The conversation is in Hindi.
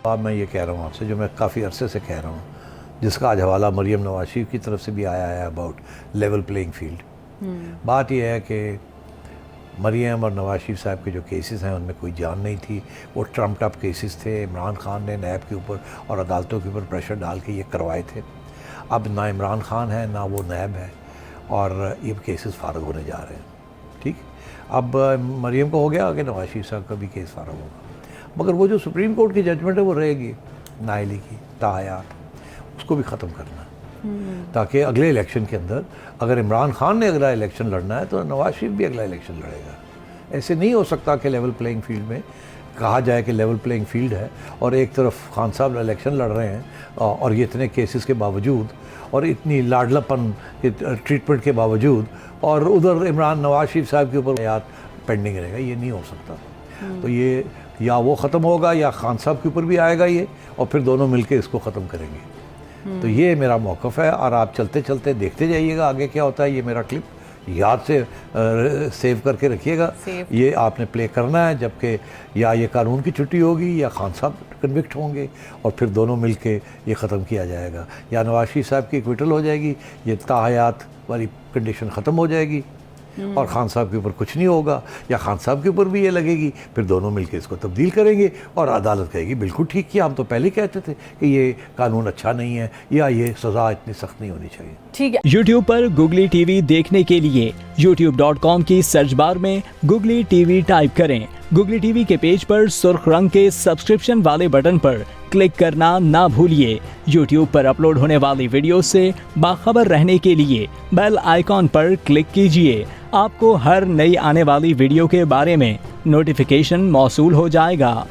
अब मैं ये कह रहा हूँ आपसे, जो मैं काफ़ी अरसे से कह रहा हूँ, जिसका आज हवाला मरियम नवाज शरीफ की तरफ से भी आया है अबाउट लेवल प्लेइंग फील्ड। बात यह है कि मरियम और नवाज शरीफ साहब के जो केसेस हैं उनमें कोई जान नहीं थी, वो ट्रम्प टप केसेस थे। इमरान खान ने नैब के ऊपर और अदालतों के ऊपर प्रेशर डाल के ये करवाए थे। अब ना इमरान खान है ना वो नैब है और ये केसेस फारग होने जा रहे हैं। ठीक, अब मरियम को हो गया कि नवाज शरीफ साहब का भी केस फारग होगा, मगर वो जो सुप्रीम कोर्ट की जजमेंट है वो रहेगी नाअहली की ताहयात, उसको भी ख़त्म करना ताकि अगले इलेक्शन के अंदर अगर इमरान खान ने अगला इलेक्शन लड़ना है तो नवाज शरीफ भी अगला इलेक्शन लड़ेगा। ऐसे नहीं हो सकता कि लेवल प्लेइंग फील्ड में कहा जाए कि लेवल प्लेइंग फील्ड है और एक तरफ खान साहब इलेक्शन लड़ रहे हैं और ये इतने केसेस के बावजूद और इतनी लाडलापन के ट्रीटमेंट के बावजूद, और उधर इमरान नवाज शरीफ साहब के ऊपर याद पेंडिंग रहेगा। ये नहीं हो सकता। तो ये या वो ख़त्म होगा या खान साहब के ऊपर भी आएगा ये, और फिर दोनों मिलके इसको ख़त्म करेंगे। तो ये मेरा मौक़िफ़ है और आप चलते चलते देखते जाइएगा आगे क्या होता है। ये मेरा क्लिप याद से सेव करके रखिएगा, ये आपने प्ले करना है, जबकि या ये कानून की छुट्टी होगी या खान साहब कन्विक्ट होंगे और फिर दोनों मिलके ये ख़त्म किया जाएगा, या नवाज शरीफ साहब की एक्विटल हो जाएगी, ये ताहयात वाली कंडीशन ख़त्म हो जाएगी और खान साहब के ऊपर कुछ नहीं होगा, या खान साहब के ऊपर भी ये लगेगी, फिर दोनों मिलके इसको तब्दील करेंगे और अदालत कहेगी बिल्कुल ठीक किया, हम तो पहले कहते थे कि ये कानून अच्छा नहीं है या ये सज़ा इतनी सख्त नहीं होनी चाहिए। ठीक है। YouTube पर गुगली टीवी देखने के लिए youtube.com की सर्च बार में गुगली टीवी टाइप करें। गुगली टीवी के पेज पर सुर्ख रंग के सब्सक्रिप्शन वाले बटन पर क्लिक करना ना भूलिए। YouTube पर अपलोड होने वाली वीडियो से बाखबर रहने के लिए बेल आइकॉन पर क्लिक कीजिए। आपको हर नई आने वाली वीडियो के बारे में नोटिफिकेशन मौसूल हो जाएगा।